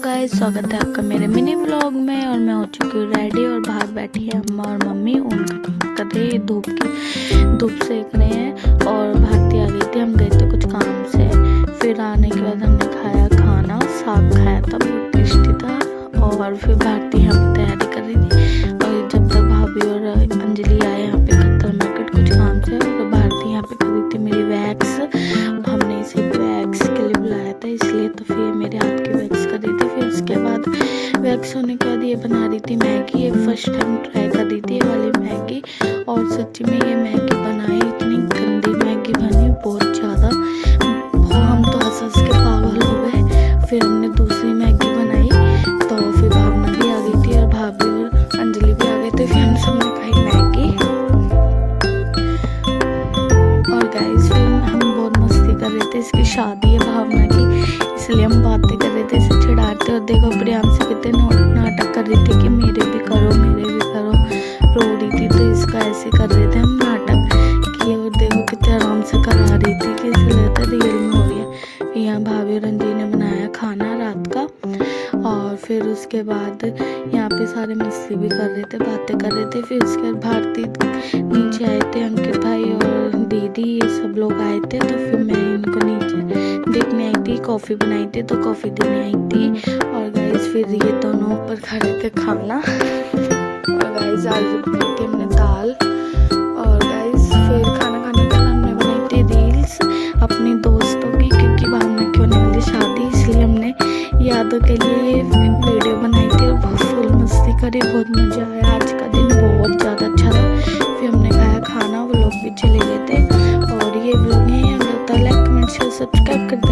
Guys, स्वागत है आपका मेरे मिनी व्लॉग में। और मैं हो चुकी हूँ रेडी और बाहर बैठी है अम्मा और मम्मी उनका काम कर रही है, धूप सेक रहे हैं। और भारती आ गई थी, हम गए थे कुछ काम से। फिर आने के बाद हमने खाया खाना, साग खाया था, बहुत टेस्टी था। और फिर भारती यहाँ पे तैयारी कर रही थी। और जब तक भाभी और अंजलि आए यहाँ पे खत्तर मार्केट कुछ काम से, तो भारती यहाँ पे कर रही थी मेरी वैक्स। हमने इसे वैक्स के लिए बुलाया था इसलिए, तो फिर मेरे हाथ की वैक्स कर रही थी। फिर उसके बाद वैक्स होने के बाद ये बना रही थी मैगी। ये फर्स्ट टाइम ट्राई कर रही थी ये वाली मैगी। और सच्ची में ये मैगी बनाई, इतनी गंदी मैगी बनी, बहुत ज़्यादा। हम तो हंस हंस के पागल हो गए। फिर हमने दूसरी मैगी बनाई, तो फिर भावना भी आ गई थी और भाभी और अंजलि भी आ गए थे। फिर हम सब ने खाई मैगी। और गाइस फिर हम बहुत मस्ती कर रहे थे। इसकी शादी है भावना की, इसलिए हम बातें कर रहे थे, इसे चिढ़ाते। और देखो प्रियांशी कितने नाटक कर रही थी कि मेरे भी करो, रो रही थी। तो इसका ऐसे कर रहे थे हम नाटक कि, और देखो कितने आराम से करा रही थी कि ऐसे लगता है रियल में हो रही है। यहाँ भाभी और रंजी ने बनाया खाना रात का। और फिर उसके बाद यहाँ पे सारे मस्ती भी कर रहे थे, बातें कर रहे थे। फिर उसके बाद भारती नीचे आए थे, अंकित भाई और दीदी ये सब लोग आए थे। तो फिर मैं इनको नीचे देखने आई थी, कॉफ़ी बनाई थी तो कॉफ़ी देने आई थी। और गाइस फिर ये दोनों ऊपर खड़े थे खाना। और गाइस आज बनाई थी हमने दाल। और गाइस फिर खाना खाने के बाद हमने बनाई थी रील्स अपनी दोस्तों की, क्योंकि भावना की होने वाली शादी, इसलिए हमने यादों के लिए वीडियो बनाई थी। और बहुत फुल मस्ती करी, बहुत मज़ा आया। आज का दिन बहुत ज़्यादा अच्छा था। फिर हमने खाया खाना, वो लोग भी चले गए थे। और ये व्लॉग है, लाइक कमेंट शेयर सब्सक्राइब कर